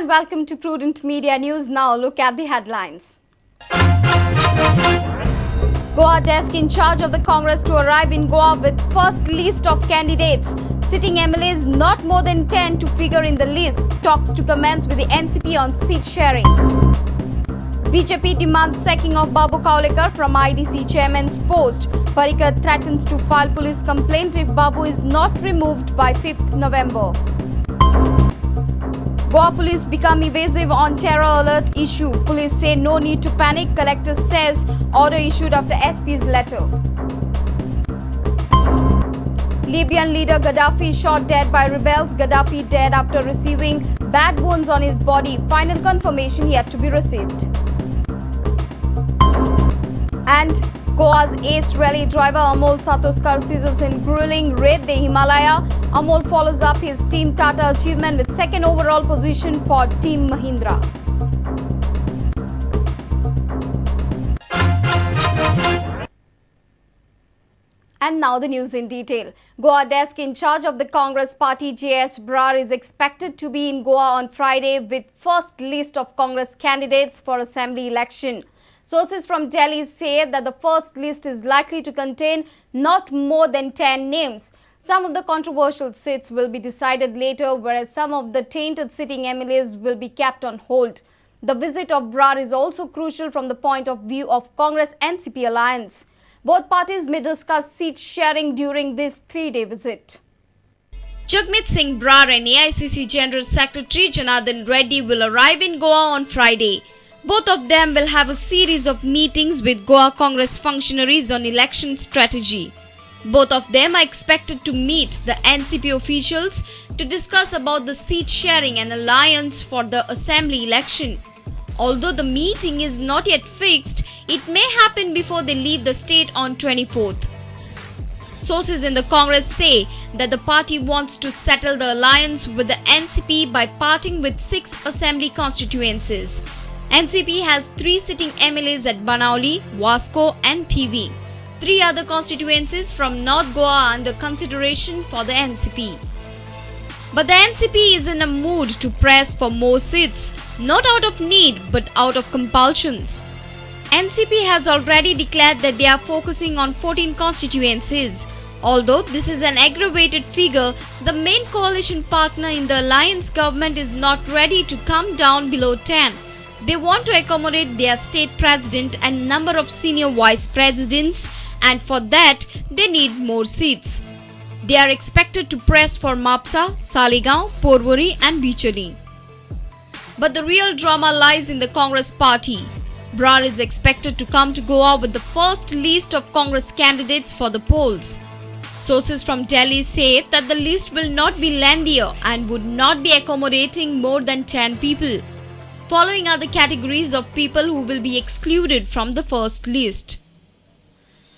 Welcome to Prudent Media News. Now look at the headlines. Goa Desk in charge of the Congress to arrive in Goa with first list of candidates. Sitting MLAs not more than 10 to figure in the list. Talks to commence with the NCP on seat sharing. BJP demands sacking of Babu Kavlekar from IDC Chairman's post. Parrikar threatens to file police complaint if Babu is not removed by 5th November. Goa police become evasive on terror alert issue. Police say no need to panic. Collector says order issued after SP's letter. Libyan leader Gaddafi shot dead by rebels. Gaddafi dead after receiving bad wounds on his body. Final confirmation yet to be received. And Goa's ace rally driver Amol Satoskar sizzles in grueling raid the Himalaya. Amol follows up his Team Tata achievement with second overall position for Team Mahindra. And now the news in detail. Goa Desk in charge of the Congress party J.S. Brar is expected to be in Goa on Friday with first list of Congress candidates for assembly election. Sources from Delhi say that the first list is likely to contain not more than 10 names. Some of the controversial seats will be decided later, whereas some of the tainted sitting MLAs will be kept on hold. The visit of Brar is also crucial from the point of view of Congress-NCP alliance. Both parties may discuss seat sharing during this 3-day visit. Jagmeet Singh Brar and AICC General Secretary Janardhan Reddy will arrive in Goa on Friday. Both of them will have a series of meetings with Goa Congress functionaries on election strategy. Both of them are expected to meet the NCP officials to discuss about the seat sharing and alliance for the assembly election. Although the meeting is not yet fixed, it may happen before they leave the state on 24th. Sources in the Congress say that the party wants to settle the alliance with the NCP by parting with 6 assembly constituencies. NCP has 3 sitting MLAs at Banauli, Vasco and Thivi. 3 other constituencies from North Goa are under consideration for the NCP. But the NCP is in a mood to press for more seats, not out of need but out of compulsions. NCP has already declared that they are focusing on 14 constituencies. Although this is an aggravated figure, the main coalition partner in the alliance government is not ready to come down below 10. They want to accommodate their state president and number of senior vice presidents, and for that they need more seats. They are expected to press for Mapsa, Saligaon, Porvorim and Bicholi. But the real drama lies in the Congress party. Brar is expected to come to Goa with the first list of Congress candidates for the polls. Sources from Delhi say that the list will not be lengthier and would not be accommodating more than 10 people. Following are the categories of people who will be excluded from the first list.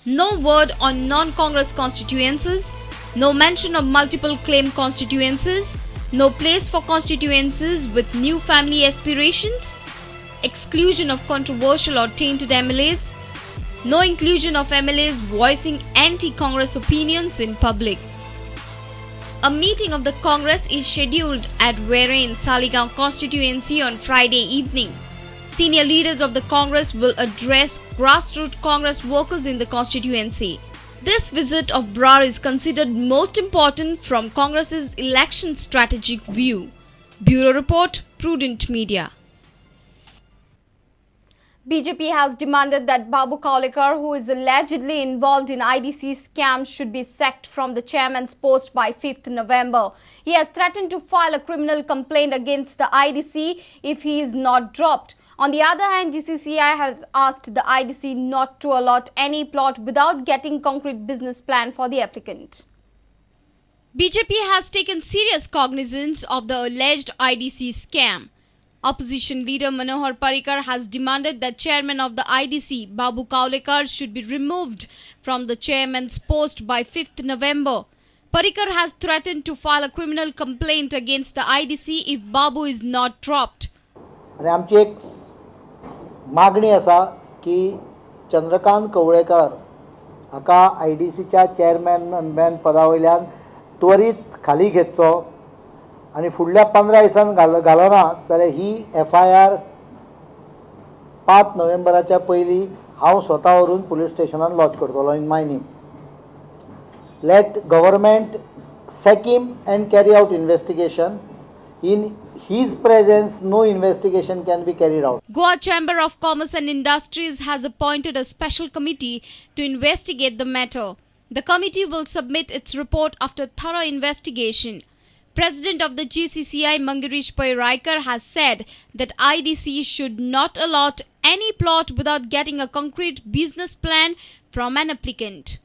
No word on non-Congress constituencies, no mention of multiple claim constituencies, no place for constituencies with new family aspirations, exclusion of controversial or tainted MLAs, no inclusion of MLAs voicing anti-Congress opinions in public. A meeting of the Congress is scheduled at Werain, Saligaon constituency on Friday evening. Senior leaders of the Congress will address grassroots Congress workers in the constituency. This visit of Brar is considered most important from Congress's election strategic view. Bureau Report, Prudent Media. BJP has demanded that Babu Kavlekar, who is allegedly involved in IDC scams, should be sacked from the chairman's post by 5th November. He has threatened to file a criminal complaint against the IDC if he is not dropped. On the other hand, GCCI has asked the IDC not to allot any plot without getting concrete business plan for the applicant. BJP has taken serious cognizance of the alleged IDC scam. Opposition leader Manohar Parrikar has demanded that chairman of the IDC, Babu Kavlekar, should be removed from the chairman's post by 5th November. Parrikar has threatened to file a criminal complaint against the IDC if Babu is not dropped. आणि आमची एक मागणी असा की चंद्रकांत कवळेकर हाका IDCच्या chairman पदा वयल्यान त्वरीत खाली घेतचो आणि फुडल्या 15 दिसांनी घालना जाल्यार ही FIR 5 नोव्हेंबराच्या पयलीं हांव स्वता व्हरून पुलीस स्टेशनान लॉज करतलो in my name. Let government sack him and carry out investigation. In his presence, no investigation can be carried out. Goa Chamber of Commerce and Industries has appointed a special committee to investigate the matter. The committee will submit its report after thorough investigation. President of the GCCI, Parrikar, has said that IDC should not allot any plot without getting a concrete business plan from an applicant.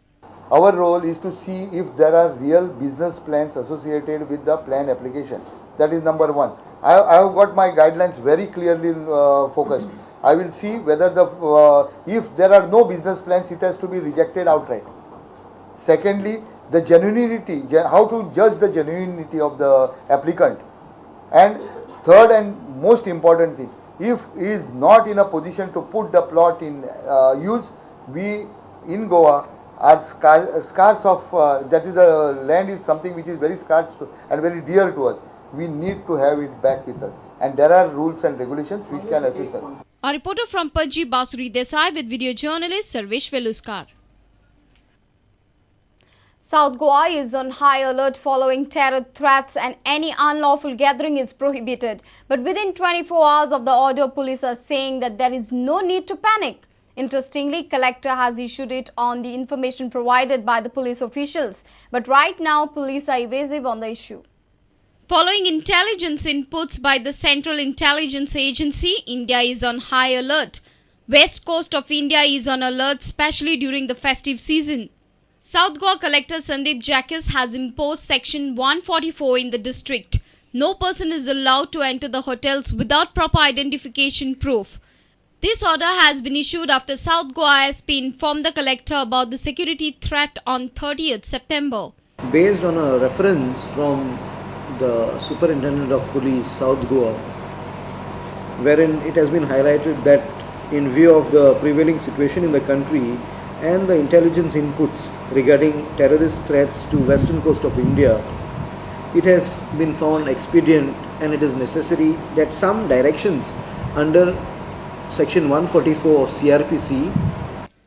Our role is to see if there are real business plans associated with the plan application. That is number one. I have got my guidelines very clearly focused. I will see whether if there are no business plans, it has to be rejected outright. Secondly, the genuinity, how to judge the genuinity of the applicant. And third and most important thing, if he is not in a position to put the plot in use, we in Goa are scarce of that is the land is something which is very scarce and very dear to us. We need to have it back with us, and there are rules and regulations which can assist us. A reporter from Babu Kavlekar with video journalist Sarvesh Veluskar. South Goa is on high alert following terror threats and any unlawful gathering is prohibited. But within 24 hours of the order, police are saying that there is no need to panic. Interestingly, collector has issued it on the information provided by the police officials. But right now, police are evasive on the issue. Following intelligence inputs by the Central Intelligence Agency, India is on high alert. West coast of India is on alert, especially during the festive season. South Goa Collector Sandeep Jacques has imposed Section 144 in the district. No person is allowed to enter the hotels without proper identification proof. This order has been issued after South Goa SP informed the collector about the security threat on 30th September. Based on a reference from the Superintendent of Police, South Goa, wherein it has been highlighted that in view of the prevailing situation in the country and the intelligence inputs regarding terrorist threats to western coast of India, it has been found expedient and it is necessary that some directions under Section 144 of CRPC.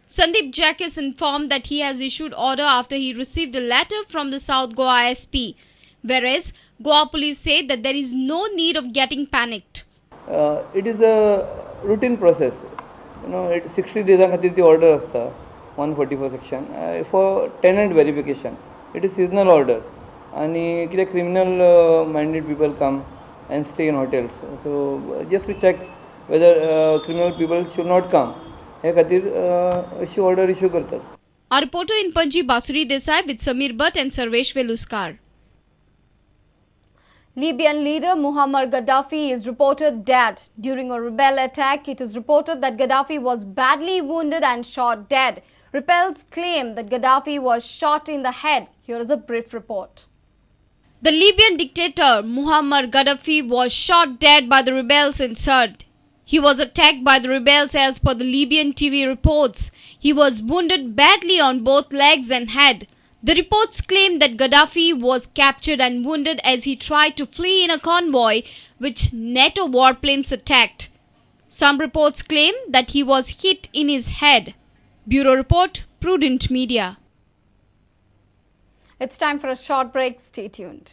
Sandeep Jacques informed that he has issued order after he received a letter from the South Goa SP, whereas Goa police say that there is no need of getting panicked. It is a routine process. 60 days खातीर ती order असता 144 section for tenant verification. It is seasonal order and criminal minded people come and stay in hotels. So just to check whether criminal people should not come. हे खातीर order issue करतात. A reporter in Panji Basuri Desai with Samir Bhatt and Sarvesh Veluskar. Libyan leader Muammar Gaddafi is reported dead. During a rebel attack, it is reported that Gaddafi was badly wounded and shot dead. Rebels claim that Gaddafi was shot in the head. Here is a brief report. The Libyan dictator Muammar Gaddafi was shot dead by the rebels in Sirte. He was attacked by the rebels as per the Libyan TV reports. He was wounded badly on both legs and head. The reports claim that Gaddafi was captured and wounded as he tried to flee in a convoy which NATO warplanes attacked. Some reports claim that he was hit in his head. Bureau Report, Prudent Media. It's time for a short break. Stay tuned.